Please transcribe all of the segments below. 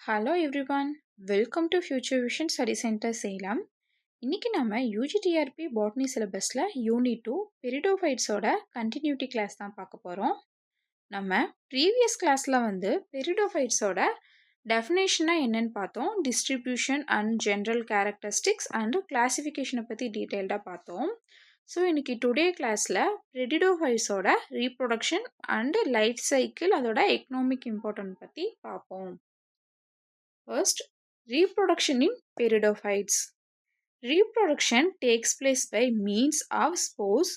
Hello everyone, welcome to future vision study centre Salem. இன்னைக்கு நம்ம UGTRB botany சிலபஸில் unit 2 பெரிடோஃபைட்ஸோட continuity class தான் பார்க்க போகிறோம். நம்ம ப்ரீவியஸ் கிளாஸில் பெரிடோஃபைட்ஸோட டெஃபினேஷனா என்னன்னு பார்த்தோம். Distribution and general characteristics and கிளாசிஃபிகேஷனை பற்றி டீட்டெயில்டாக பார்த்தோம். ஸோ இன்னைக்கு டுடே கிளாஸில் பெரிடோஃபைட்ஸோட ரீப்ரொடக்ஷன் அண்ட் லைஃப் சைக்கிள், அதோட எக்கனாமிக் இம்பார்ட்டன்ட் பற்றி பார்ப்போம். First, reproduction in peridophytes. Reproduction takes place by means of spores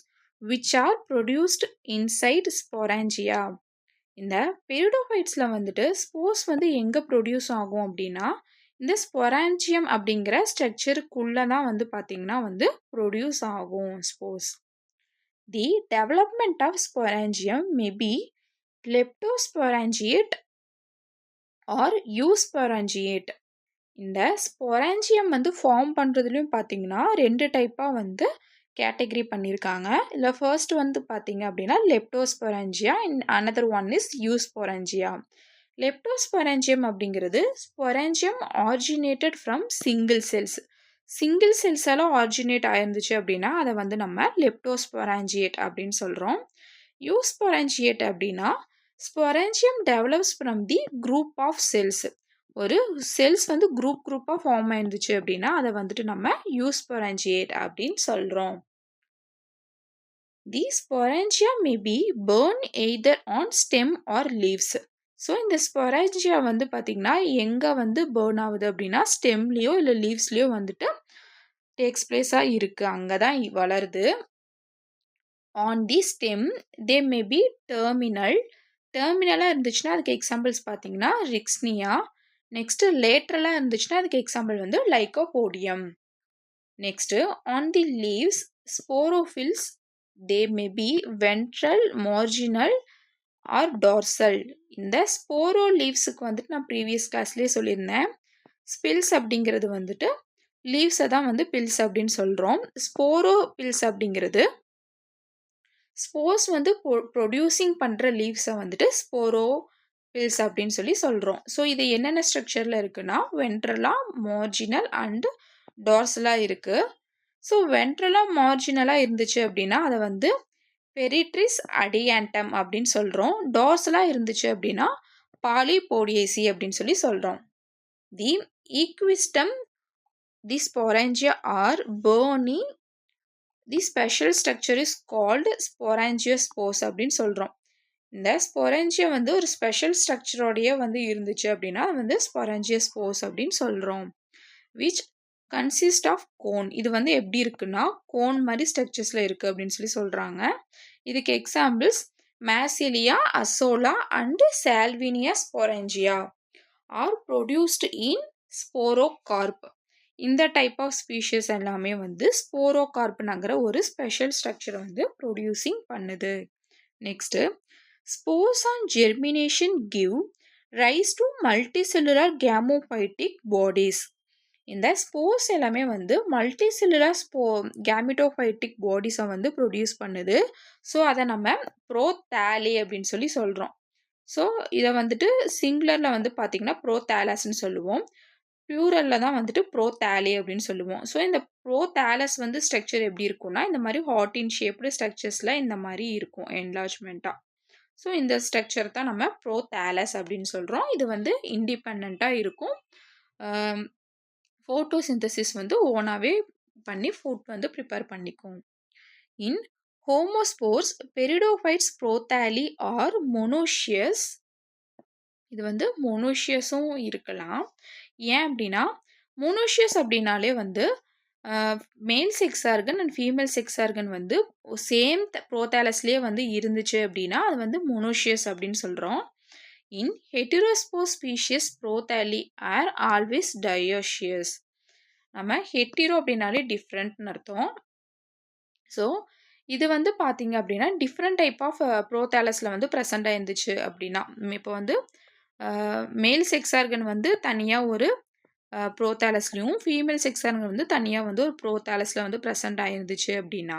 which are produced inside sporangia. இந்த பெரிடோஃபைட்ஸில் ஸ்போர்ஸ் எங்கே ப்ரொடியூஸ் ஆகும் அப்படின்னா இந்த ஸ்பொராஞ்சியம் அப்படிங்கிற ஸ்ட்ரக்சருக்குள்ளே தான் பார்த்தீங்கன்னா ப்ரொடியூஸ் ஆகும் spores. The development of sporangium may be leptosporangiate or eusporangiate. இந்த ஸ்பொராஞ்சியம் ஃபார்ம் பண்ணுறதுலையும் பார்த்தீங்கன்னா ரெண்டு டைப்பாக கேட்டகரி பண்ணியிருக்காங்க. இல்லை ஃபர்ஸ்ட் பார்த்தீங்க அப்படின்னா leptosporangia, another one is eusporangia. Leptosporangium அப்படிங்கிறது sporangium originated from single cells. Single செல்ஸால் ஆரிஜினேட் ஆயிருந்துச்சு அப்படின்னா அதை நம்ம லெப்டோஸ்பொராஞ்சியேட் அப்படின்னு சொல்கிறோம். யூஸ்பொராஞ்சியேட் அப்படின்னா sporangium develops from the group of cells. ஒரு செல்ஸ் குரூப்பாக ஃபார்ம் ஆயிருந்துச்சு அப்படின்னா அதை நம்ம யூஸ்பொராஞ்சியேட் அப்படின்னு சொல்கிறோம். The sporangia may be borne either on stem or leaves. So இந்த ஸ்பொராஞ்சியா பார்த்தீங்கன்னா எங்கே பர்ன் ஆகுது அப்படின்னா ஸ்டெம்லேயோ இல்லை லீவ்ஸ்லேயோ டேக்ஸ் பிளேஸாக இருக்குது, அங்கே தான் வளருது. On the stem they may be டெர்மினலாக இருந்துச்சுன்னா அதுக்கு எக்ஸாம்பிள்ஸ் பார்த்தீங்கன்னா ரிக்ஸ்னியா. நெக்ஸ்ட்டு லேட்ரலாக இருந்துச்சுன்னா அதுக்கு example Lycopodium. Next on the leaves sporophylls they may be ventral, marginal or dorsal. இந்த ஸ்போரோ லீவ்ஸுக்கு நான் ப்ரீவியஸ் கிளாஸ்லேயே சொல்லியிருந்தேன். ஸ்பில்ஸ் அப்படிங்கிறது லீவ்ஸை தான் பில்ஸ் அப்படின்னு சொல்கிறோம். ஸ்போரோ பில்ஸ் அப்படிங்கிறது ஸ்போர்ஸ் ப்ரொடியூசிங் பண்ணுற லீவ்ஸை ஸ்போரோ பில்ஸ் அப்படின்னு சொல்கிறோம். ஸோ இது என்னென்ன ஸ்ட்ரக்சரில் இருக்குன்னா வென்ட்ரலாக, மார்ஜினல் அண்டு டார்சலாக இருக்குது. ஸோ வென்ட்ரலாக மார்ஜினலாக இருந்துச்சு அப்படின்னா அதை பெரிட்ரிஸ் அடியாண்டம் அப்படின்னு சொல்கிறோம். டார்சலாக இருந்துச்சு அப்படின்னா பாலிபோடியேசி அப்படின்னு சொல்கிறோம். The Equisetum the sporangia are burning. The special structure is called sporangiophores அப்படின்னு சொல்கிறோம். இந்த ஸ்பொராஞ்சியம் ஒரு ஸ்பெஷல் ஸ்ட்ரக்சரோடையே இருந்துச்சு அப்படின்னா ஸ்பொராஞ்சியோஸ்போர்ஸ் அப்படின்னு சொல்கிறோம். Which consist of cone. இது எப்படி இருக்குன்னா கோன் மாதிரி ஸ்ட்ரக்சர்ஸில் இருக்குது அப்படின்னு சொல்கிறாங்க. இதுக்கு examples Marsilea, Azolla and Salvinia sporangia are produced in sporocarp. இந்த டைப் ஆஃப் ஸ்பீஷிஸ் எல்லாமே ஸ்போரோகார்ப்னுங்கிற ஒரு ஸ்பெஷல் ஸ்ட்ரக்சரை ப்ரொடியூசிங் பண்ணுது. Next spores on germination give rise to multicellular gametophytic bodies. இந்த ஸ்போர்ஸ் எல்லாமே மல்டிசெல்லுலர் கேமிட்டோஃபைட்டிக் பாடிஸை ப்ரொடியூஸ் பண்ணுது. ஸோ அதை நம்ம ப்ரோதாலி அப்படின்னு சொல்கிறோம். ஸோ இதை சிங்குலரில் பார்த்தீங்கன்னா ப்ரோதாலஸ்ன்னு சொல்லுவோம். பியூரலில் தான் ப்ரோதாலி அப்படின்னு சொல்லுவோம். ஸோ இந்த ப்ரோதாலஸ் ஸ்ட்ரக்சர் எப்படி இருக்கும்னா இந்த மாதிரி ஹார்டின் ஷேப்டு ஸ்ட்ரக்சர்ஸில் இந்த மாதிரி இருக்கும் என்லார்ஜ்மெண்ட்டாக. ஸோ இந்த ஸ்ட்ரக்சர் தான் நம்ம ப்ரோதாலஸ் அப்படின்னு சொல்கிறோம். இது இண்டிபெண்ட்டாக இருக்கும். ஃபோட்டோசிந்தசிஸ் ஓனாகவே பண்ணி ஃபுட் ப்ரிப்பேர் பண்ணிக்கும். In homosporous pteridophytes prothalli are monoecious. இது மொனோஷியஸும் இருக்கலாம். ஏன் அப்படின்னா மொனோஷியஸ் அப்படின்னாலே male sex organ and female sex organ same ப்ரோதாலஸ்லேயே இருந்துச்சு அப்படின்னா அது மொனோஷியஸ் அப்படின்னு சொல்கிறோம். In heterosporous species prothalli are always dioecious. நம்ம ஹெட்டிரோ அப்படின்னாலே டிஃப்ரெண்ட்னு அர்த்தம். ஸோ இது பார்த்தீங்க அப்படின்னா டிஃப்ரெண்ட் டைப் ஆஃப் ப்ரோதாலஸில் ப்ரெசண்ட் ஆயிருந்துச்சு அப்படின்னா இப்போ மேல் செக்ஸ் ஆர்கன் தனியாக ஒரு ப்ரோதாலஸ்லையும் ஃபீமேல் செக்ஸ் ஆர்கன் தனியாக ஒரு ப்ரோதாலஸில் ப்ரெசண்ட் ஆயிருந்துச்சு அப்படின்னா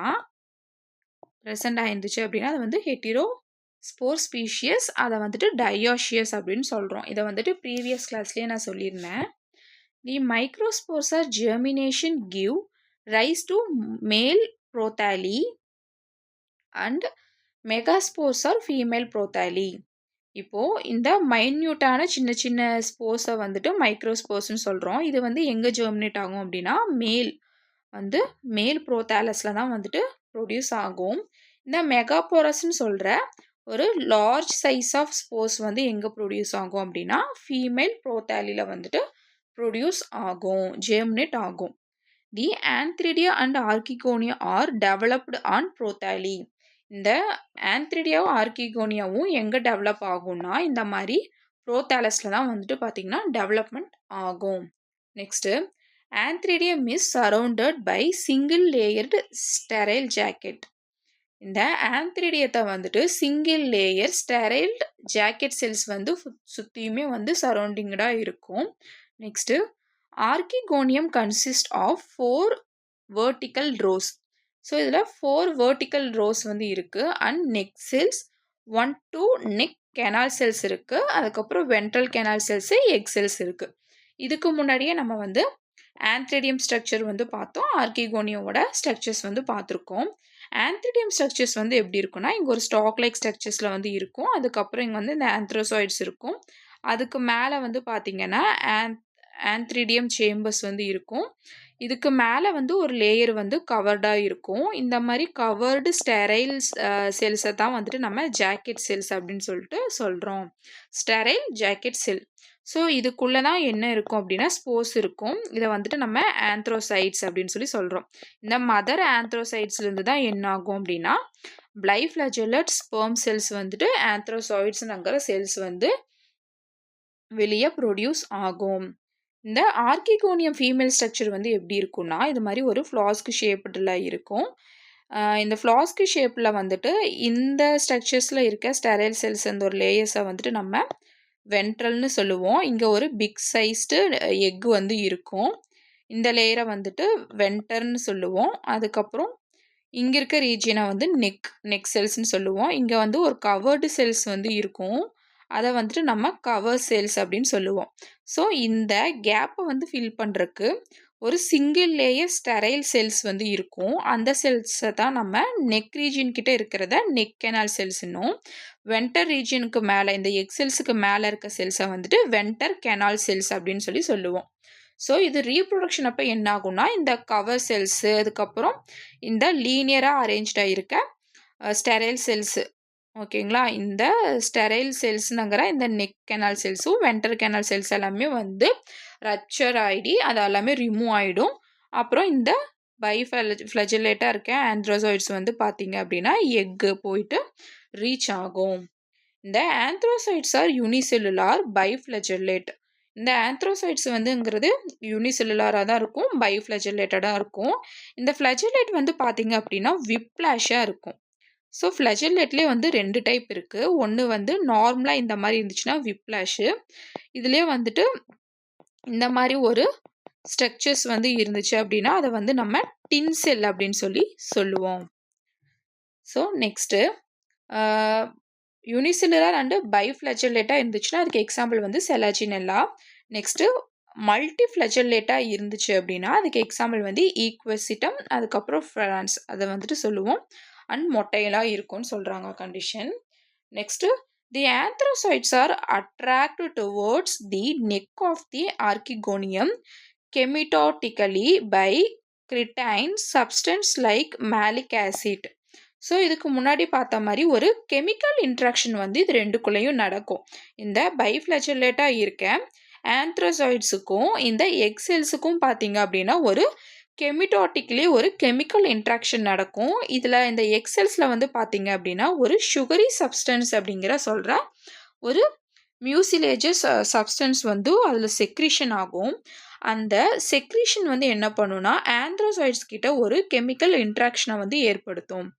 அது ஹெட்டிரோ ஸ்போர் ஸ்பீஷியஸ், அதை வந்துட்டு டயோஷியஸ் அப்படின்னு சொல்கிறோம். இதை வந்துட்டு ப்ரீவியஸ் கிளாஸ்லேயே நான் சொல்லியிருந்தேன். The microspores are germination give rise to male prothalli and megaspores are female prothalli. இப்போது இந்த மைன்யூட்டான சின்ன சின்ன ஸ்போர்ஸை வந்துட்டு மைக்ரோஸ்போர்ஸ்னு சொல்கிறோம். இது வந்து எங்கே ஜெர்மினேட் ஆகும் அப்படின்னா மேல் ப்ரோத்தாலஸில் தான் வந்துட்டு ப்ரொடியூஸ் ஆகும். இந்த மெகாபோரஸ்ன்னு சொல்கிற ஒரு லார்ஜ் சைஸ் ஆஃப் ஸ்போர்ஸ் வந்து எங்கே ப்ரொடியூஸ் ஆகும் அப்படின்னா ஃபீமேல் ப்ரோத்தாலியில் வந்துட்டு ப்ரொடியூஸ் ஆகும், ஜெர்மினேட் ஆகும். The antheridia and archegonia are developed on prothalli. இந்த ஆந்த்ரிடியாவும் ஆர்கிகோனியாவும் எங்கே டெவலப் ஆகும்னா இந்த மாதிரி ப்ரோத்தாலஸில் தான் வந்துட்டு பார்த்திங்கன்னா டெவலப்மெண்ட் ஆகும். Next antheridium is surrounded by single layered sterile jacket. இந்த ஆந்த்ரிடியத்தை வந்துட்டு single layer sterile jacket cells வந்து சுற்றியுமே வந்து சரௌண்டிங்கடாக இருக்கும். Next archegonium consist of 4 vertical rows. So இதில் 4 வெர்டிக்கல் ரோஸ் வந்து இருக்குது. And neck cells 1 to neck canal cells இருக்குது. அதுக்கப்புறம் ventral canal cells, egg cells இருக்குது. இதுக்கு முன்னாடியே நம்ம வந்து ஆந்த்ரிடியம் ஸ்ட்ரக்சர் வந்து பார்த்தோம், ஆர்கிகோனியோட ஸ்ட்ரக்சர்ஸ் வந்து பார்த்துருக்கோம். ஆந்த்ரிடியம் ஸ்ட்ரக்சர்ஸ் வந்து எப்படி இருக்குன்னா இங்கே ஒரு ஸ்டாக் லைக் ஸ்ட்ரக்சர்ஸில் வந்து இருக்கும். அதுக்கப்புறம் இங்கே வந்து இந்த ஆந்த்ரோசாய்ட்ஸ் இருக்கும். அதுக்கு மேலே வந்து பார்த்திங்கன்னா ஆந்த்ரிடியம் சேம்பர்ஸ் வந்து இருக்கும். இதுக்கு மேலே வந்து ஒரு லேயர் வந்து கவர்டாக இருக்கும். இந்த மாதிரி கவர்டு ஸ்டெரைல் செல்ஸை தான் வந்துட்டு நம்ம ஜாக்கெட் செல்ஸ் அப்படின்னு சொல்லிட்டு சொல்கிறோம். ஸ்டெரைல் ஜாக்கெட் செல். ஸோ இதுக்குள்ளே தான் என்ன இருக்கும் அப்படின்னா ஸ்போர்ஸ் இருக்கும். இதை வந்துட்டு நம்ம ஆந்த்ரோசைட்ஸ் அப்படின்னு சொல்லி சொல்கிறோம். இந்த மதர் ஆந்த்ரோசைட்ஸ்லேருந்து தான் என்ன ஆகும் அப்படின்னா பிளைஃப்ளஜெல்லட் ஸ்பெர்ம் செல்ஸ் வந்துட்டு ஆந்த்ரோசாய்ட்ஸ்ங்கிற செல்ஸ் வந்து வெளியே ப்ரொடியூஸ் ஆகும். இந்த ஆர்கிகோனியம் ஃபீமேல் ஸ்ட்ரக்சர் வந்து எப்படி இருக்குன்னா இது மாதிரி ஒரு ஃப்ளாஸ்க் ஷேப்பில் இருக்கும். இந்த ஃப்ளாஸ்க் ஷேப்பில் வந்துட்டு இந்த ஸ்ட்ரக்சர்ஸில் இருக்க ஸ்டெரைல் செல்ஸ் அந்த ஒரு லேயர்ஸை வந்துட்டு நம்ம வென்ட்ரல்னு சொல்லுவோம். இங்கே ஒரு பிக் சைஸ்டு எக் வந்து இருக்கும். இந்த லேயரை வந்துட்டு வென்டர்னு சொல்லுவோம். அதுக்கப்புறம் இங்கே இருக்க ரீஜியனை வந்து நெக் செல்ஸ்ன்னு சொல்லுவோம். இங்கே வந்து ஒரு கவர்டு செல்ஸ் வந்து இருக்கும். அதை வந்துட்டு நம்ம கவர் செல்ஸ் அப்படின்னு சொல்லுவோம். ஸோ இந்த கேப்பை வந்து ஃபில் பண்ணுறதுக்கு ஒரு சிங்கிள் லேயர் ஸ்டெரைல் செல்ஸ் வந்து இருக்கும். அந்த செல்ஸை தான் நம்ம நெக் ரீஜியன் கிட்ட இருக்கிறத நெக் கெனால் செல்ஸ்னும், வென்டர் ரீஜியனுக்கு மேலே இந்த எக் செல்ஸுக்கு மேலே இருக்க செல்ஸை வந்துட்டு வென்டர் கெனால் செல்ஸ் அப்படின்னு சொல்லி சொல்லுவோம். ஸோ இது ரீப்ரொடக்ஷன் அப்போ என்ன ஆகும்னா இந்த கவர் செல்ஸு, அதுக்கப்புறம் இந்த லீனியராக அரேஞ்ச்டாக இருக்க ஸ்டெரைல் செல்ஸு, ஓகேங்களா, இந்த ஸ்டெரைல் செல்ஸ்னுங்கிற இந்த நெக் கெனால் செல்ஸும் வென்டர் கெனால் செல்ஸ் எல்லாமே வந்து ரப்சர் ஆகிடி அது எல்லாமே ரிமூவ் ஆகிடும். அப்புறம் இந்த ஃப்ளஜெல்லேட்டாக இருக்க ஆந்த்ரோசாய்ட்ஸ் வந்து பார்த்திங்க அப்படின்னா எக்கு போயிட்டு ரீச் ஆகும். இந்த ஆந்த்ரோசாய்ட்ஸ் ஆர் யூனிசெல்லுலார் பைஃப்ளஜெல்லேட். இந்த ஆந்த்ரோசாய்ட்ஸ் வந்துங்கிறது யூனிசெல்லுலாராக தான் இருக்கும், பைஃப்ளஜெல்லேட்டடாக இருக்கும். இந்த ஃப்ளஜெல்லேட் வந்து பார்த்திங்க அப்படின்னா விப்ளாஷாக இருக்கும். ஸோ ஃப்ளஜெல்லேட்லேயே வந்து 2 டைப் இருக்குது. ஒன்று வந்து நார்மலாக இந்த மாதிரி இருந்துச்சுன்னா விப்ளாஷு. இதுலேயே வந்துட்டு இந்த மாதிரி ஒரு ஸ்ட்ரக்சர்ஸ் வந்து இருந்துச்சு அப்படின்னா அதை வந்து நம்ம டின் செல் அப்படின்னு சொல்லி சொல்லுவோம். ஸோ நெக்ஸ்ட்டு யூனிசெல்லுலார் அண்டு பைஃப்ளஜெல்லேட்டாக இருந்துச்சுன்னா அதுக்கு எக்ஸாம்பிள் வந்து செலாஜினெல்லா. நெக்ஸ்ட்டு மல்டி ஃப்ளஜெல்லேட்டாக இருந்துச்சு அப்படின்னா அதுக்கு எக்ஸாம்பிள் வந்து ஈக்வெசிட்டம், அதுக்கப்புறம் ஃப்ரான்ஸ், அதை வந்துட்டு சொல்லுவோம். அண்ட் மொட்டையலாக இருக்கும்னு சொல்கிறாங்க condition. Next the antherozoids are attract towards the neck of the archegonium chemotactically by certain substance like malic acid. So இதுக்கு முன்னாடி பார்த்த மாதிரி ஒரு கெமிக்கல் இன்ட்ராக்ஷன் வந்து இது ரெண்டுக்குள்ளேயும் நடக்கும். இந்த பைஃப்ளஜெல்லேட்டாக இருக்க ஆந்த்ரோசாய்ட்ஸுக்கும் இந்த எக் செல்ஸுக்கும் பார்த்திங்க அப்படின்னா ஒரு கெமிட்டோட்டிக்லி ஒரு கெமிக்கல் இன்ட்ராக்ஷன் நடக்கும். இதில் இந்த எக் செல்ஸில் வந்து பார்த்திங்க அப்படின்னா ஒரு சுகரி சப்ஸ்டன்ஸ் அப்படிங்கிற சொல்கிற ஒரு மியூசிலேஜஸ் சப்ஸ்டன்ஸ் வந்து அதில் செக்ரீஷன் ஆகும். அந்த செக்ரீஷன் வந்து என்ன பண்ணுன்னா ஆந்த்ரோசாய்ட்ஸ் கிட்ட ஒரு கெமிக்கல் இன்ட்ராக்ஷனை வந்து ஏற்படுத்தும்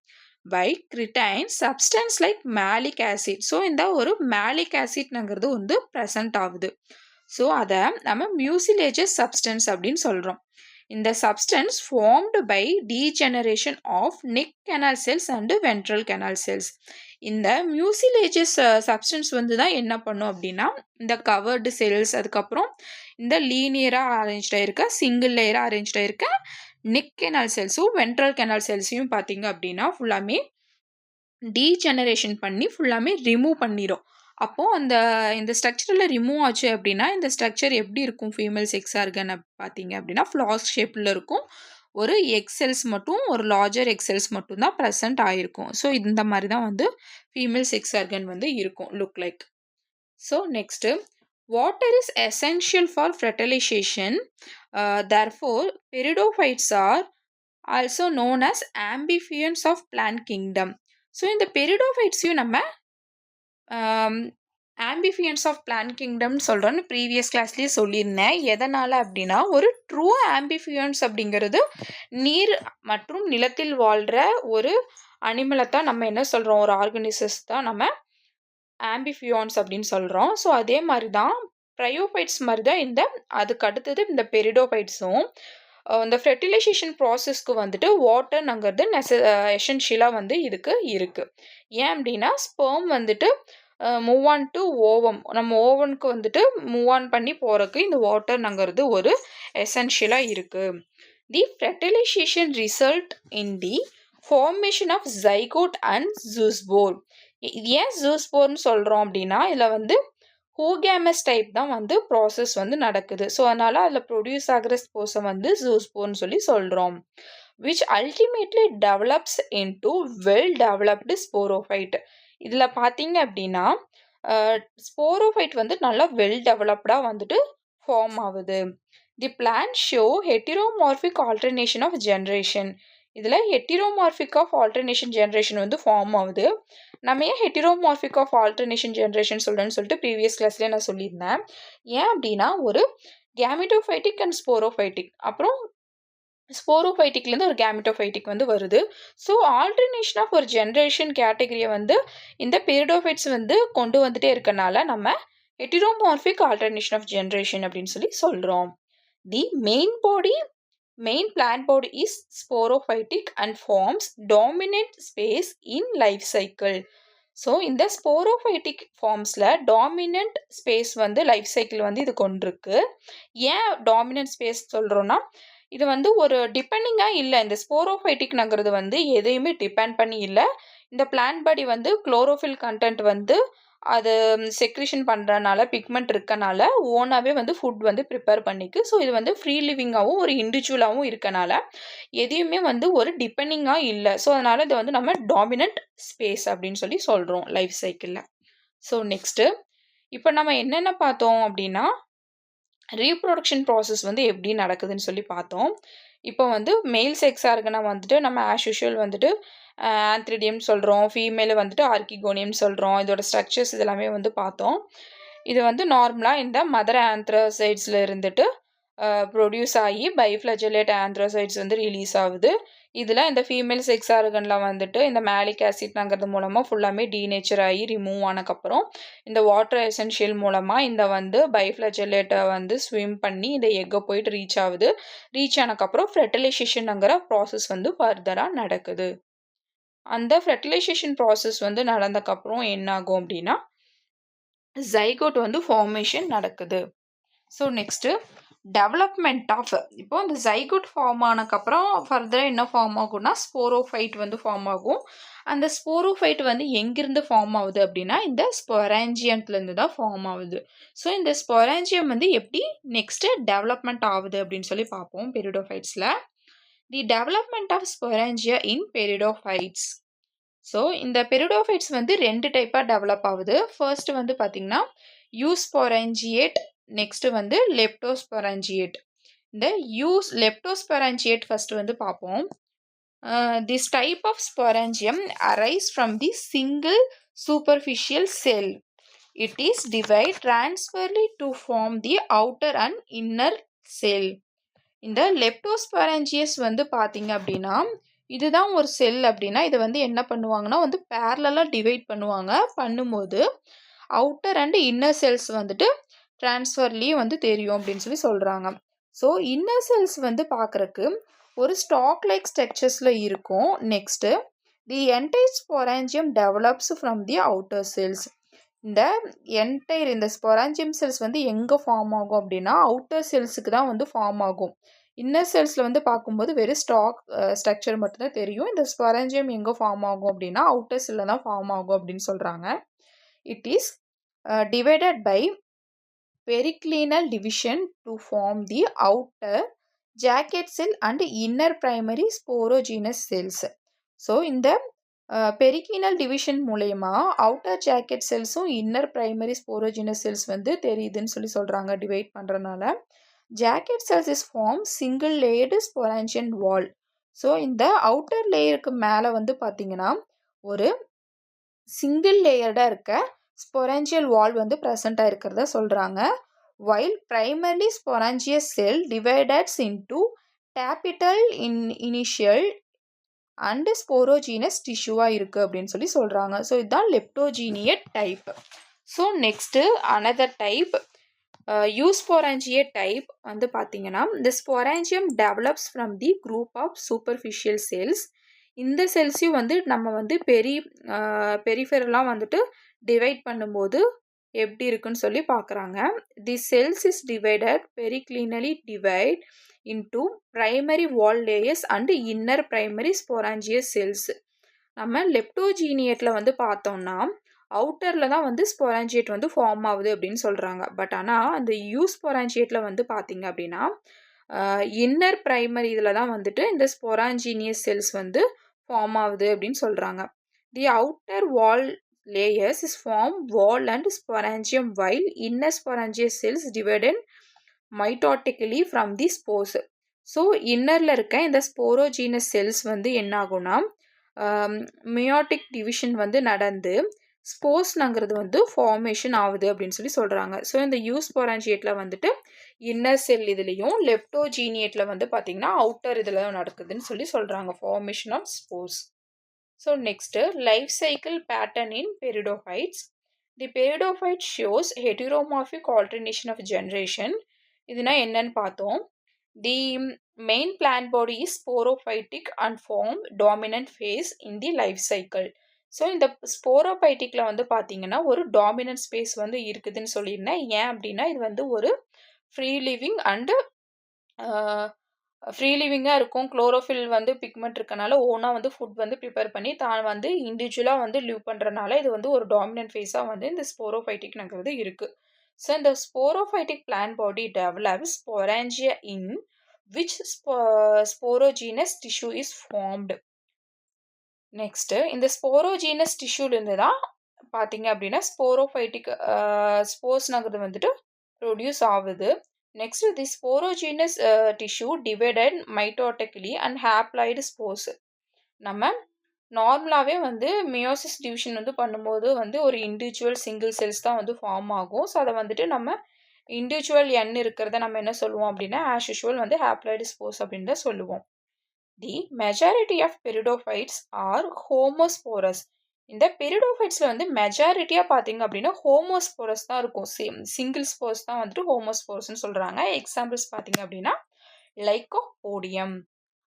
by certain substance like malic acid. So இந்த ஒரு மேலிக் ஆசிட்ங்கிறது வந்து ப்ரெசன்ட் ஆகுது. ஸோ அதை நம்ம மியூசிலேஜஸ் சப்ஸ்டன்ஸ் அப்படின்னு சொல்கிறோம். இந்த substance formed by degeneration of neck canal cells and ventral canal cells. இந்த mucilaginous substance வந்து தான் என்ன பண்ணும் அப்படின்னா இந்த கவர்டு செல்ஸ், அதுக்கப்புறம் இந்த லீனியராக அரேஞ்ச் ஆயிருக்க சிங்கிள் லேயராக அரேஞ்ச் ஆயிருக்க நெக் கெனால் செல்ஸும் வென்ட்ரல் கெனால் செல்ஸையும் பார்த்தீங்க அப்படின்னா ஃபுல்லாமே டீஜெனரேஷன் பண்ணி ஃபுல்லாமே ரிமூவ் பண்ணிடும். அப்போது இந்த ஸ்ட்ரக்சரில் ரிமூவ் ஆச்சு அப்படின்னா இந்த ஸ்ட்ரக்சர் எப்படி இருக்கும் ஃபீமேல் செக்ஸ் ஆர்கன் பார்த்தீங்க அப்படின்னா ஃப்ளாஸ்க் ஷேப்பில் இருக்கும். ஒரு எக்ஸெல்ஸ் மட்டும், ஒரு லார்ஜர் எக்ஸெல்ஸ் மட்டும் தான் ப்ரெசென்ட் ஆகிருக்கும். ஸோ இந்த மாதிரி தான் வந்து ஃபீமேல் செக்ஸ் ஆர்கன் வந்து இருக்கும், look like. So next, water is essential for fertilization. Therefore, peridophytes are also known as amphibians of plant kingdom. So இந்த பெரிடோஃபைட்ஸையும் நம்ம ஆம்பிஃபியன்ஸ் ஆஃப் பிளான்ட் கிங்டம்னு சொல்கிறோன்னு ப்ரீவியஸ் கிளாஸ்லேயே சொல்லியிருந்தேன். எதனால் அப்படின்னா ஒரு ட்ரூ ஆம்பிஃபியன்ஸ் அப்படிங்கிறது நீர் மற்றும் நிலத்தில் வாழ்கிற ஒரு அனிமலை தான் நம்ம என்ன சொல்கிறோம், ஒரு ஆர்கனிசஸ் தான் நம்ம ஆம்பிஃபியான்ஸ் அப்படின்னு சொல்கிறோம். ஸோ அதே மாதிரி தான் ப்ரையோஃபைட்ஸ் மாதிரி தான் அதுக்கு அடுத்தது இந்த பெரிடோஃபைட்ஸும் இந்த ஃபெர்டிலைசேஷன் ப்ராசஸ்க்கு வந்துட்டு வாட்டர்ங்கிறது எசென்ஷியலாக வந்து இதுக்கு இருக்குது. ஏன் அப்படின்னா ஸ்பெர்ம் வந்துட்டு மூவ் ஆன் டு ஓவம், நம்ம ஓவனுக்கு வந்துட்டு மூவ் ஆன் பண்ணி போகிறதுக்கு இந்த வாட்டர்ங்கிறது ஒரு எசென்ஷியலாக இருக்குது. The fertilization result in the formation of zygote and zoospore. ஏன் ஜூஸ்போர்னு சொல்கிறோம் அப்படின்னா இதில் வந்து ஹூகேமஸ் டைப் தான் வந்து ப்ராசஸ் வந்து நடக்குது. ஸோ அதனால் அதில் ப்ரொடியூஸ் ஆகிற ஸ்போர்ஸை வந்து ஜூஸ்போர்னு சொல்லி சொல்கிறோம். Which ultimately develops into well developed sporophyte. இதில் பார்த்தீங்க அப்படின்னா ஸ்போரோஃபைட் வந்து நல்லா வெல் டெவலப்டாக வந்துட்டு ஃபார்ம் ஆகுது. The plant show heteromorphic alternation of generation. இதில் ஹெட்டிரோமார்பிக் ஆஃப் ஆல்டர்னேஷன் ஜென்ரேஷன் வந்து ஃபார்ம் ஆகுது. நம்ம ஏன் ஹெட்டிரோமார்பிக் ஆஃப் ஆல்டர்னேஷன் ஜென்ரேஷன் சொல்கிறேன்னு சொல்லிட்டு ப்ரீவியஸ் கிளாஸ்லேயே நான் சொல்லியிருந்தேன். ஏன் அப்படின்னா ஒரு கேமிட்டோஃபைட்டிக் அண்ட் ஸ்போரோஃபைட்டிக், அப்புறம் ஸ்போரோஃபைட்டிக்லேருந்து ஒரு கேமிட்டோஃபைட்டிக் வந்து வருது. ஸோ ஆல்டர்னேஷன் ஆஃப் ஒரு ஜென்ரேஷன் கேட்டகரியை வந்து இந்த பெரிடோஃபைட்ஸ் வந்து கொண்டு வந்துட்டே இருக்கனால நம்ம ஹெட்டிரோமார்பிக் ஆல்டர்னேஷன் ஆஃப் ஜென்ரேஷன் அப்படின்னு சொல்லி சொல்கிறோம். தி main plant body is sporophytic and forms dominant space in life cycle. So இந்த ஸ்போரோஃபைட்டிக் ஃபார்ம்ஸில் டாமினன்ட் ஸ்பேஸ் வந்து லைஃப் சைக்கிள் வந்து இது கொண்டிருக்கு. ஏன் டாமினன்ட் ஸ்பேஸ் சொல்கிறோன்னா இது வந்து ஒரு டிபெண்டிங்காக இல்லை. இந்த ஸ்போரோஃபைட்டிக்ங்கிறது வந்து எதையுமே டிபெண்ட் பண்ணி இல்லை. இந்த பிளான்ட் பாடி வந்து குளோரோஃபில் கண்டென்ட் வந்து அது செக்ரிஷன் பண்ணுறனால, பிக்மெண்ட் இருக்கனால ஓனாகவே வந்து ஃபுட் வந்து ப்ரிப்பேர் பண்ணிக்கு. ஸோ இது வந்து ஃப்ரீ லிவிங்காகவும் ஒரு இண்டிவிஜுவலாகவும் இருக்கனால எதையுமே வந்து ஒரு டிபெண்டிங்காக இல்லை. ஸோ அதனால் இதை வந்து நம்ம டாமினன்ட் ஸ்பேஸ் அப்படின்னு சொல்லி சொல்கிறோம் லைஃப் சைக்கிளில். ஸோ நெக்ஸ்ட்டு, இப்போ நம்ம என்னென்ன பார்த்தோம் அப்படின்னா ரீப்ரொடக்ஷன் ப்ராசஸ் வந்து எப்படி நடக்குதுன்னு சொல்லி பார்த்தோம். இப்போ வந்து மெயில் செக்ஸ் ஆர்கனை வந்துட்டு நம்ம ஆஸ் யூஷுவல் வந்துட்டு ஆந்த்ரிடியம் சொல்கிறோம், ஃபீமேலு வந்துட்டு ஆர்கிகோனியம் சொல்கிறோம். இதோட ஸ்ட்ரக்சர்ஸ் இதெல்லாமே வந்து பார்த்தோம். இது வந்து நார்மலாக இந்த மதர் ஆந்த்ரோசைட்ஸில் இருந்துட்டு ப்ரொடியூஸ் ஆகி பைஃப்ளஜலேட் ஆந்த்ரோசைட்ஸ் வந்து ரிலீஸ் ஆகுது. இதில் இந்த ஃபீமேல் செக்ஸ் ஆர்கனில் வந்துட்டு இந்த மேலிக் ஆசிட்ங்கிறது மூலமாக ஃபுல்லாமே டீநேச்சர் ஆகி ரிமூவ் ஆனதுக்கப்புறம் இந்த வாட்டர் எசென்ஷியல் மூலமாக இந்த வந்து பைஃப்ளஜலேட்டை வந்து ஸ்விம் பண்ணி இந்த எக்கை போயிட்டு ரீச் ஆகுது. ரீச் ஆனதுக்கப்புறம் ஃபெர்டிலைசேஷனுங்கிற ப்ராசஸ் வந்து ஃபர்தராக நடக்குது. அந்த ஃபெர்டிலைசேஷன் ப்ராசஸ் வந்து நடந்ததுக்கப்புறம் என்ன ஆகும் அப்படின்னா ஜைகோட் வந்து ஃபார்மேஷன் நடக்குது. ஸோ நெக்ஸ்ட்டு டெவலப்மெண்ட் ஆஃப், இப்போ இந்த ஜைகோட் ஃபார்ம் ஆனதுக்கப்புறம் ஃபர்தராக என்ன ஃபார்ம் ஆகும்னா ஸ்போரோஃபைட் வந்து ஃபார்ம் ஆகும். அந்த ஸ்போரோஃபைட் வந்து எங்கிருந்து ஃபார்ம் ஆகுது அப்படின்னா இந்த ஸ்பொராஞ்சியம்லேருந்து தான் ஃபார்ம் ஆகுது. ஸோ இந்த ஸ்பொராஞ்சியம் வந்து எப்படி நெக்ஸ்ட்டு டெவலப்மெண்ட் ஆகுது அப்படின்னு சொல்லி பார்ப்போம் பெரிடோஃபைட்ஸில். The development of sporangia in pteridophytes. So இந்த பெரிடோஃபைட்ஸ் வந்து 2 டைப்பாக டெவலப் ஆகுது. ஃபர்ஸ்ட் வந்து பார்த்திங்கன்னா யூஸ்பொராஞ்சியேட், நெக்ஸ்ட்டு வந்து லெப்டோஸ்பொராஞ்சியேட். இந்த லெப்டோஸ்பொராஞ்சியேட் ஃபர்ஸ்ட் வந்து பார்ப்போம். This type of sporangium arise from the single superficial cell. It is divide transversely to form the outer and inner cell. இந்த லெப்டோஸ்பொராஞ்சியஸ் வந்து பார்த்தீங்க அப்படின்னா இதுதான் ஒரு செல் அப்படின்னா இதை வந்து என்ன பண்ணுவாங்கன்னா வந்து பேரலாக டிவைட் பண்ணுவாங்க. பண்ணும்போது அவுட்டர் அண்ட் இன்னர் செல்ஸ் வந்துட்டு டிரான்ஸ்ஃபர்லேயே வந்து தெரியும் அப்படின்னு சொல்லி சொல்கிறாங்க. ஸோ இன்னர் செல்ஸ் வந்து பார்க்குறக்கு ஒரு ஸ்டாக் லைக் ஸ்ட்ரக்சர்ஸில் இருக்கும். Next the entire sporangium develops from the outer cells. இந்த இந்த ஸ்பொராஞ்சியம் செல்ஸ் வந்து எங்கே ஃபார்ம் ஆகும் அப்படின்னா அவுட்டர் செல்ஸுக்கு தான் வந்து ஃபார்ம் ஆகும். இன்னர் செல்ஸில் வந்து பார்க்கும்போது வெறும் ஸ்ட்ரக்சர் மட்டும்தான் தெரியும். இந்த ஸ்பொராஞ்சியம் எங்கே ஃபார்ம் ஆகும் அப்படின்னா அவுட்டர் செல்லில் தான் ஃபார்ம் ஆகும் அப்படின்னு சொல்கிறாங்க. It is divided by periclinal division to form the outer jacket cell and inner primary sporogenous cells. So இந்த பெரிக்ளினல் டிவிஷன் மூலயமா அவுட்டர் ஜாக்கெட் செல்ஸும் இன்னர் பிரைமரி ஸ்போரோஜினஸ் செல்ஸ் வந்து தெரியுதுன்னு சொல்கிறாங்க டிவைட் பண்ணுறதுனால. Jacket cells is form single layered sporangium wall. So இந்த outer லேயருக்கு மேலே வந்து பார்த்திங்கன்னா ஒரு சிங்கிள் லேயர்டாக இருக்க ஸ்பொராஞ்சியல் வால் வந்து ப்ரெசண்ட்டாக இருக்கிறத சொல்கிறாங்க. while primarily sporangious cell divides into tapetal initial and sporogenous tissue-ஆக இருக்குது அப்படின்னு சொல்கிறாங்க. ஸோ இதுதான் leptosporangiate type. So next another type eusporangiate type வந்து பார்த்திங்கன்னா இந்த sporangium develops from the group of superficial cells. இந்த செல்ஸையும் வந்து நம்ம வந்து பெரிஃபெரலாக வந்துட்டு டிவைட் பண்ணும்போது எப்படி இருக்குன்னு சொல்லி பார்க்குறாங்க. The cells is divided periclinally divide into primary wall layers and inner primary sporogenous cells. நம்ம லெப்டோஜீனியட்டில் வந்து பார்த்தோம்னா அவுட்டரில் தான் வந்து ஸ்பொராஞ்சியேட் வந்து ஃபார்ம் ஆகுது அப்படின்னு சொல்கிறாங்க. பட் ஆனால் அந்த யூஸ்பொராஞ்சியேட்டில் வந்து பார்த்திங்க அப்படின்னா இன்னர் பிரைமரி இதில் தான் வந்துட்டு இந்த ஸ்பொராஞ்சினியஸ் செல்ஸ் வந்து ஃபார்ம் ஆகுது அப்படின்னு சொல்கிறாங்க. தி outer wall layers is form wall and sporangium while inner sporangious cells divided mitotically from the spores. So இன்னரில் இருக்க இந்த ஸ்போரோஜீனஸ் செல்ஸ் வந்து என்ன ஆகும்னா மியோட்டிக் டிவிஷன் வந்து நடந்து ஸ்போர்ஸ்ங்கிறது வந்து ஃபார்மேஷன் ஆகுது அப்படின்னு சொல்கிறாங்க. ஸோ இந்த யூஸ்பொராஞ்சியேட்டில் வந்துட்டு இன்னர் செல் இதுலேயும் லெப்டோஜீனியேட்டில் வந்து பார்த்திங்கன்னா அவுட்டர் இதில் தான் நடக்குதுன்னு சொல்கிறாங்க formation of spores. So next, life cycle pattern in peridophytes. The peridophyte shows heteromorphic alternation of generation. இதுனா என்னன்னு பார்த்தோம். The main plant body is sporophytic and form dominant phase in the life cycle. So இந்த ஸ்போரோபைட்டிக்கில் வந்து பார்த்தீங்கன்னா ஒரு dominant space வந்து இருக்குதுன்னு சொல்லியிருந்தேன். ஏன் அப்படின்னா இது வந்து ஒரு ஃப்ரீ லிவிங் அண்டு ஃப்ரீ லிவிங்காக இருக்கும். குளோரோஃபில் வந்து பிக்மெண்ட் இருக்கனால ஓனாக வந்து ஃபுட் வந்து ப்ரிப்பேர் பண்ணி தான் வந்து இண்டிவிஜுவலாக வந்து லிவ் பண்ணுறனால இது வந்து ஒரு டாமினன்ட் ஃபேஸாக வந்து இந்த ஸ்போரோஃபைட்டிக்ங்கிறது இருக்குது. ஸோ இந்த sporophytic plant body develops sporangia in which sporogenous tissue is formed. Next இந்த ஸ்போரோஜீனஸ் டிஷ்யூலேருந்து தான் பார்த்தீங்க அப்படின்னா ஸ்போரோஃபைட்டிக் ஸ்போர்ஸ்ங்கிறது வந்துட்டு ப்ரொடியூஸ் ஆகுது. Next, the sporogenous tissue divided mitotically and haploid spores. நம்ம நார்மலாகவே வந்து மியோசிஸ் டிவிஷன் வந்து பண்ணும்போது வந்து ஒரு இண்டிவிஜுவல் சிங்கிள் செல்ஸ் தான் வந்து ஃபார்ம் ஆகும். ஸோ அதை வந்துட்டு நம்ம இண்டிவிஜுவல் எண் இருக்கிறத நம்ம என்ன சொல்லுவோம் அப்படின்னா ஆஸ் யூஷுவல் வந்து ஹேப்ளாய்டு ஸ்போர்ஸ் அப்படின்னு தான் சொல்லுவோம். The majority of pteridophytes are homosporous. இந்த பெரிடோஃபைட்ஸில் வந்து மெஜாரிட்டியாக பார்த்தீங்க அப்படின்னா ஹோமோஸ்போரஸ் தான் இருக்கும். சிங்கிள் ஸ்போர்ஸ் தான் வந்துட்டு ஹோமோஸ்போரஸ்ன்னு சொல்கிறாங்க. எக்ஸாம்பிள்ஸ் பார்த்தீங்க அப்படின்னா லைக்கோபோடியம்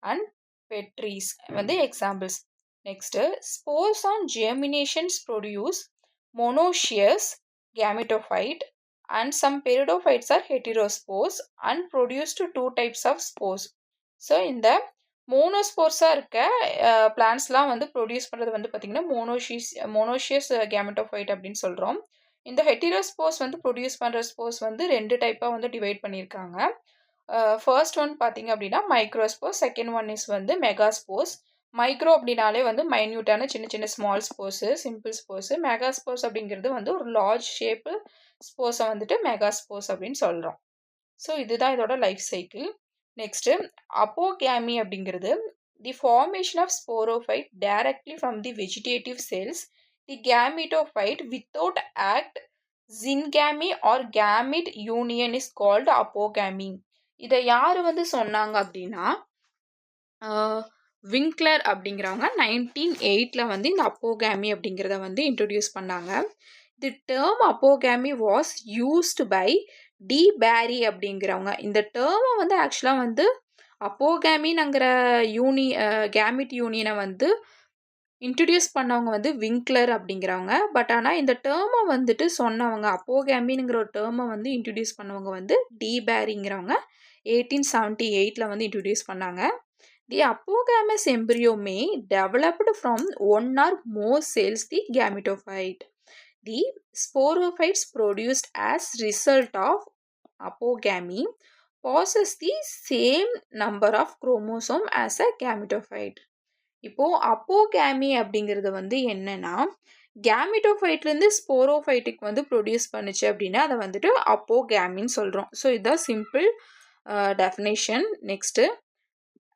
அண்ட் பெட்ரீஸ் வந்து examples. Next spores on germinations produce monoecious gametophyte and some peridophytes are heterospores and produced two types of spores. So இந்த மோனோஸ்போர்ஸாக இருக்க பிளான்ஸ்லாம் வந்து ப்ரொடியூஸ் பண்ணுறது வந்து பார்த்திங்கன்னா மோனோஷியஸ் கேமெட்டோஃபைட் அப்படின்னு சொல்கிறோம். இந்த ஹெட்டிரோஸ்போர்ஸ் வந்து ப்ரொடியூஸ் பண்ணுற ஸ்போர்ஸ் வந்து 2 டைப்பாக வந்து டிவைட் பண்ணியிருக்காங்க. ஃபர்ஸ்ட் ஒன் பார்த்திங்க அப்படின்னா மைக்ரோஸ்போர்ஸ், செகண்ட் ஒன் இஸ் வந்து மெகாஸ்போர்ஸ். மைக்ரோ அப்படின்னாலே வந்து மைன்யூட்டான சின்ன சின்ன ஸ்மால் ஸ்போர்ஸு, சிம்பிள் ஸ்போர்ஸு. மெகாஸ்போர்ஸ் அப்படிங்கிறது வந்து ஒரு லார்ஜ் ஷேப்பு ஸ்போர்ஸை வந்துட்டு மெகாஸ்போர்ஸ் அப்படின்னு சொல்கிறோம். ஸோ இதுதான் இதோட லைஃப் சைக்கிள். நெக்ஸ்ட்டு அப்போகேமி அப்படிங்கிறது the formation of sporophyte directly from the vegetative cells the gametophyte without act syngamy or gamete union is called apogamy. இதை யார் வந்து சொன்னாங்க அப்படின்னா விங்க்லர் அப்படிங்கிறவங்க 1908 வந்து இந்த அப்போகேமி அப்படிங்கிறத வந்து இன்ட்ரடியூஸ் பண்ணாங்க. The term apogamy was used by de Bary அப்படிங்கிறவங்க இந்த டேர்மை வந்து ஆக்சுவலாக வந்து அப்போகேமின்ங்கிற கேமிட் யூனியனை வந்து இன்ட்ரடியூஸ் பண்ணவங்க வந்து விங்க்லர் அப்படிங்கிறவங்க. பட் ஆனால் இந்த டேர்மை வந்துட்டு சொன்னவங்க அப்போகேமின்ங்கிற ஒரு டேர்மை வந்து இன்ட்ரடியூஸ் பண்ணவங்க வந்து டி பேரிங்கிறவங்க 1878 வந்து இன்ட்ரடியூஸ் பண்ணாங்க. The apogamous embryo may developed from one or more cells the gametophyte. The sporophytes produced as result of apogamy possess the same number of chromosome as a gametophyte. இப்போ அப்போகேமி அப்படிங்கிறது வந்து என்னன்னா கேமிட்டோஃபைட்லேருந்து ஸ்போரோஃபைட்டுக்கு வந்து produce பண்ணுச்சு அப்படின்னா அதை வந்துட்டு அப்போகேமின்னு சொல்கிறோம். ஸோ இதுதான் சிம்பிள் டெஃபினேஷன். நெக்ஸ்ட்டு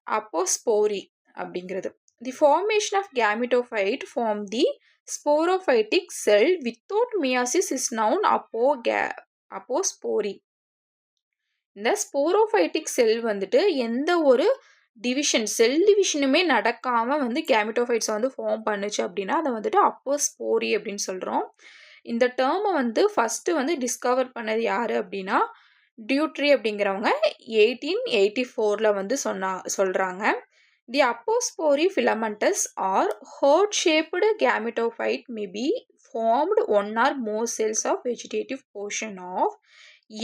அப்போஸ்போரி அப்படிங்கிறது the formation of gametophyte form the sporophytic cell without meiosis is known apospory. இந்த ஸ்போரோஃபைட்டிக் செல் வந்துட்டு எந்த ஒரு செல் டிவிஷனுமே நடக்காமல் வந்து கேமிட்டோஃபைட்ஸை வந்து ஃபார்ம் பண்ணுச்சு அப்படின்னா அதை வந்துட்டு அப்போஸ்போரி அப்படின்னு சொல்கிறோம். இந்த டேர்மை வந்து ஃபஸ்ட்டு வந்து டிஸ்கவர் பண்ணது யார் அப்படின்னா டியூட்ரி அப்படிங்கிறவங்க 1884 வந்து சொல்கிறாங்க. The apospory filamentous or heart shaped gametophyte may be formed one or more cells of vegetative portion of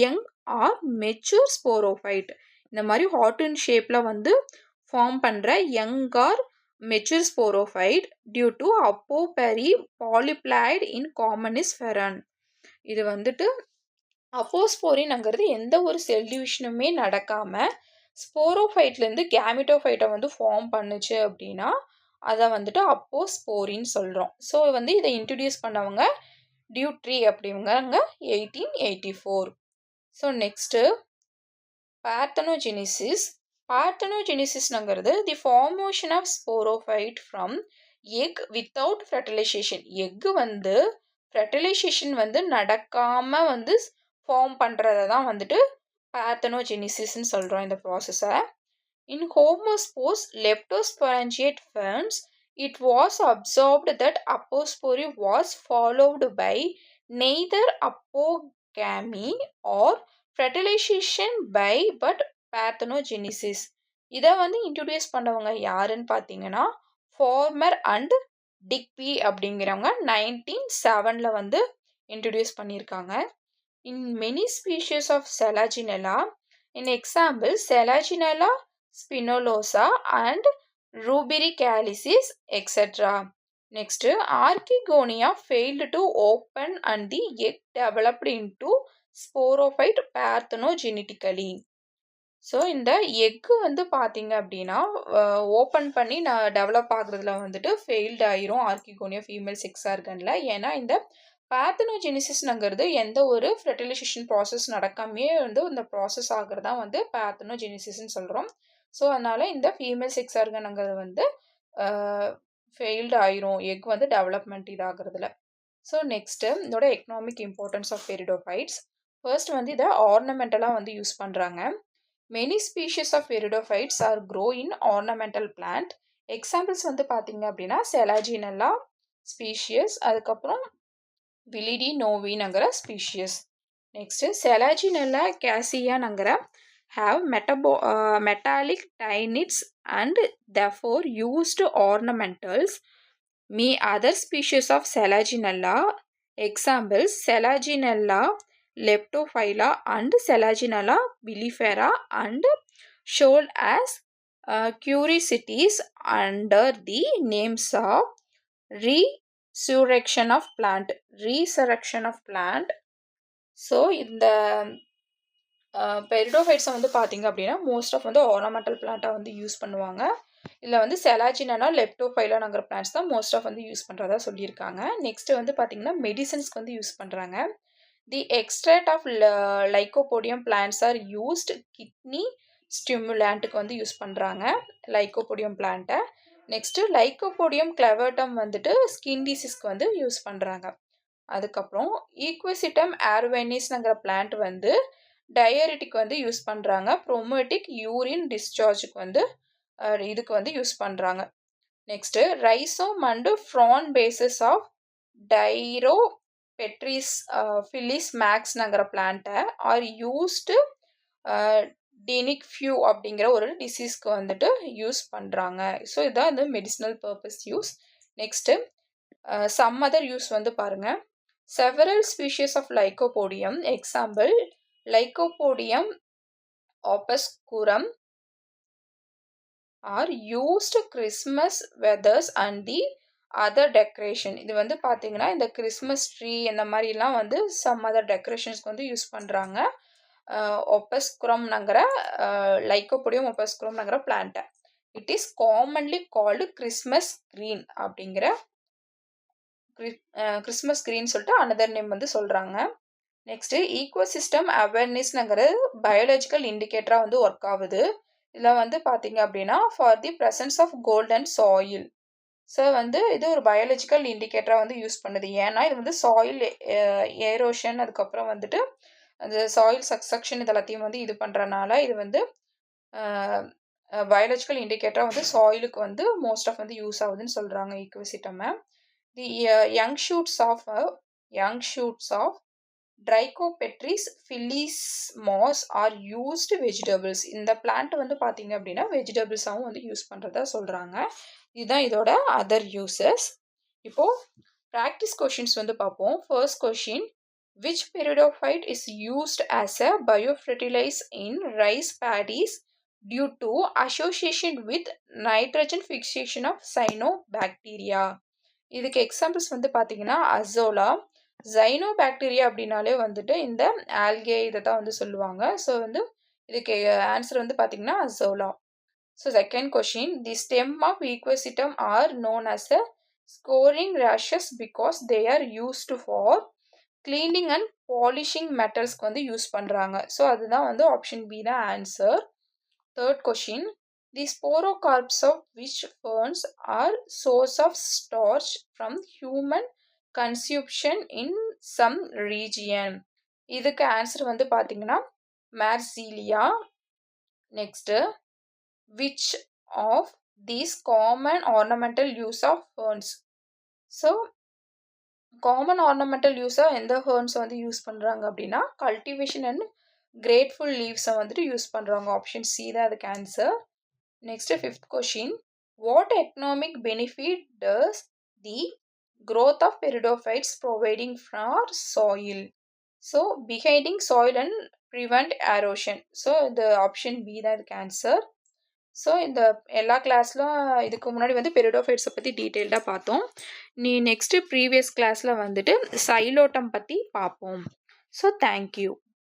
young or mature sporophyte. இந்த மாதிரி ஹார்ட் இன் ஷேப்பில் வந்து ஃபார்ம் பண்ணுற young or mature sporophyte due to அப்போபெரி polyploid in காமனிஸ் fern. இது வந்துட்டு அப்போஸ்போரின்ங்கிறது எந்த ஒரு செல் டிவிஷனுமே நடக்காமல் ஸ்போரோஃபைட்லேருந்து கேமிட்டோஃபைட்டை வந்து ஃபார்ம் பண்ணுச்சு அப்படின்னா அதை வந்துட்டு அப்போஸ்போரின்னு சொல்கிறோம். ஸோ வந்து இதை இன்ட்ரடியூஸ் பண்ணவங்க டியூட்ரி அப்படிங்க 1884. So next parthenogenesis. பார்த்தனோஜெனிசிஸ்ங்கிறது the formation of sporophyte from egg without fertilization. எக்கு வந்து ஃபெர்டிலைசேஷன் வந்து நடக்காமல் வந்து ஃபார்ம் பண்ணுறதை தான் வந்துட்டு பார்த்தனோஜெனிசிஸ்ன்னு சொல்கிறோம் இந்த ப்ராசஸை. In homosporous leptosporangiate ferns it was observed that apospory was followed by neither apogamy or fertilization by but parthenogenesis. இதை வந்து இன்ட்ரடியூஸ் பண்ணவங்க யாருன்னு பார்த்தீங்கன்னா ஃபார்மர் அண்ட் டிக்பி அப்படிங்கிறவங்க 1907 வந்து இன்ட்ரடியூஸ் பண்ணியிருக்காங்க. In many species of Selaginella, in example Selaginella spinulosa and rubricaulis etcetera. Next archegonia failed to open and the egg developed into sporophyte parthenogenetically. So இந்த எக்கு வந்து பார்த்தீங்க அப்படின்னா ஓப்பன் பண்ணி டெவலப் ஆகுறதுல வந்துட்டு ஃபெயில்டு ஆயிரும் ஆர்கிகோனியா ஃபீமேல் செக்ஸ் ஆர்கனில். ஏன்னா இந்த பார்த்தனோஜெனிசிஸ்ங்கிறது எந்த ஒரு ஃபெர்டிலைசேஷன் ப்ராசஸ் நடக்காமையே வந்து இந்த ப்ராசஸ் ஆகுறதா வந்து பார்த்தனோஜெனிசிஸ்ன்னு சொல்கிறோம். ஸோ அதனால் இந்த ஃபீமேல் செக்ஸ் ஆர்கனுங்கிறது வந்து ஃபெயில்டு ஆயிரும் எக் வந்து டெவலப்மெண்ட் இதாகிறதுல. ஸோ நெக்ஸ்ட்டு இதோட economic importance of pteridophytes. First வந்து இதை ஆர்னமெண்டலாக வந்து யூஸ் பண்ணுறாங்க. Many species of pteridophytes are grow in ornamental plant. Examples வந்து பார்த்தீங்க அப்படின்னா செலாஜினெல்லா ஸ்பீஷியஸ், அதுக்கப்புறம் விலிடி நோவின்ங்கிற ஸ்பீஷியஸ். நெக்ஸ்ட்டு செலாஜினெல்லா கேசியான்ங்கிற have metallic tinids and therefore used ornamentals. Me other species of Selaginella, examples Selaginella leptophylla and Selaginella billifera, and showed as curiosities under the names of resurrection of plant. So இந்த பெரிடோஃபைட்ஸை வந்து பார்த்தீங்க அப்படின்னா most of வந்து ornamental பிளான்ட்டாக வந்து use பண்ணுவாங்க. இதில் வந்து செலாஜினா லெப்டோஃபைலாங்கிற பிளான்ட்ஸ் தான் மோஸ்ட் ஆஃப் வந்து யூஸ் பண்ணுறதா சொல்லியிருக்காங்க. நெக்ஸ்ட் வந்து பார்த்தீங்கன்னா மெடிசன்ஸ்க்கு வந்து யூஸ் பண்ணுறாங்க. The extract of Lycopodium plants are used kidney ஸ்டிமுலாண்ட்டுக்கு வந்து யூஸ் பண்ணுறாங்க லைக்கோபோடியம் பிளான்ட்டை. நெக்ஸ்ட்டு லைக்கோபோடியம் கிளவர்டம் வந்துட்டு ஸ்கின் டிசீஸ்க்கு வந்து யூஸ் பண்ணுறாங்க. அதுக்கப்புறம் ஈக்வசிட்டம் ஏர்வெனிஸ்ங்கிற பிளான்ட் வந்து டயரிட்டிக் வந்து யூஸ் பண்ணுறாங்க. ப்ரோமோட்டிக் யூரின் டிஸ்சார்ஜுக்கு வந்து இதுக்கு வந்து யூஸ் பண்ணுறாங்க. Next rhizome and frond bases of pteris filix மேக்ஸ்ங்கிற பிளான்ட்டை ஆர் யூஸ்டு டெனிக் ஃபியூ அப்படிங்கிற ஒரு டிசீஸ்க்கு வந்துட்டு யூஸ் பண்ணுறாங்க. ஸோ இதுதான் வந்து medicinal purpose use. Next some other use வந்து பாருங்கள். Several species of Lycopodium, example Lycopodium obscurum are used Christmas வெதர்ஸ் அண்ட் தி அதர் டெக்கரேஷன். இது வந்து பார்த்தீங்கன்னா இந்த கிறிஸ்மஸ் ட்ரீ இந்த மாதிரிலாம் வந்து சம் அதர் டெக்கரேஷன்ஸ்க்கு வந்து யூஸ் பண்ணுறாங்க. ஒப்பஸ்குரம்ங்கிற லைக்கோபோடியம் ஒப்பஸ்குரம்ங்கிற பிளான்ட்டை. It is commonly called Christmas green அப்படிங்கிற கிறிஸ்மஸ் கிரீன் சொல்லிட்டு அனதர் நேம் வந்து சொல்கிறாங்க. நெக்ஸ்ட்டு ஈக்கோசிஸ்டம் அவேர்னஸ்ங்கிறது பயாலஜிக்கல் இண்டிகேட்டராக வந்து ஒர்க் ஆகுது. இதில் வந்து பார்த்தீங்க அப்படின்னா for the presence of golden soil. So வந்து இது ஒரு பயாலஜிக்கல் இண்டிகேட்டராக வந்து யூஸ் பண்ணுது. ஏன்னா இது வந்து சாயில் ஏரோஷன் அதுக்கப்புறம் வந்துட்டு அந்த சாயில் சக்சக்ஷன் இது எல்லாத்தையும் வந்து இது பண்ணுறனால இது வந்து பயாலஜிக்கல் இண்டிகேட்டராக வந்து சாயிலுக்கு வந்து மோஸ்ட் ஆஃப் வந்து யூஸ் ஆகுதுன்னு சொல்கிறாங்க ஈக்கோசிஸ்டமை. The young shoots of Drycopetris fillismos are used vegetables. இந்த பிளான்ட் வந்து பார்த்தீங்க அப்படின்னா வெஜிடபிள்ஸாகவும் வந்து யூஸ் பண்ணுறதா சொல்கிறாங்க. இதுதான் இதோட அதர் யூசஸ். இப்போது ப்ராக்டிஸ் கொஷின்ஸ் வந்து பார்ப்போம். First question, which peridophyte is used as a biofertilizer in rice paddies due to association with nitrogen fixation of cyanobacteria? இதுக்கு எக்ஸாம்பிள்ஸ் வந்து பார்த்தீங்கன்னா அசோலா, ஜைனோபாக்டீரியா அப்படின்னாலே வந்துட்டு இந்த ஆல்கே இதை தான் வந்து சொல்லுவாங்க. ஸோ வந்து இதுக்கு ஆன்சர் வந்து பார்த்தீங்கன்னா Azolla. So second question, the stem of Equisetum are known as a scouring rushes because they are used for cleaning and polishing மெட்டல்ஸ்க்கு வந்து யூஸ் பண்ணுறாங்க. ஸோ அதுதான் வந்து ஆப்ஷன் பி தான் answer. Third question, the sporocarps of which ferns are source of starch from human consumption in some region. இதுக்கு answer வந்து பார்த்தீங்கன்னா Marsilea. Next, which of these common ornamental use of ferns? So common ornamental யூஸாக எந்த ஹேர்ன்ஸை வந்து use பண்ணுறாங்க அப்படின்னா cultivation and grateful லீவ்ஸை வந்துட்டு use பண்ணுறாங்க. ஆப்ஷன் சி தான் அதுக்கு answer. Next, fifth question, what economic benefit does the growth of peridophytes providing for soil? So, behind soil and prevent erosion. So, the option B தான் இதுக்கு answer. So இந்த எல்லா கிளாஸ்லாம் இதுக்கு முன்னாடி வந்து பெரிடோஃபைட்ஸை பற்றி டீட்டெயில்டாக பார்த்தோம். நெக்ஸ்ட்டு ப்ரீவியஸ் கிளாஸில் வந்துட்டு சைலோட்டம் பற்றி பார்ப்போம். So thank you.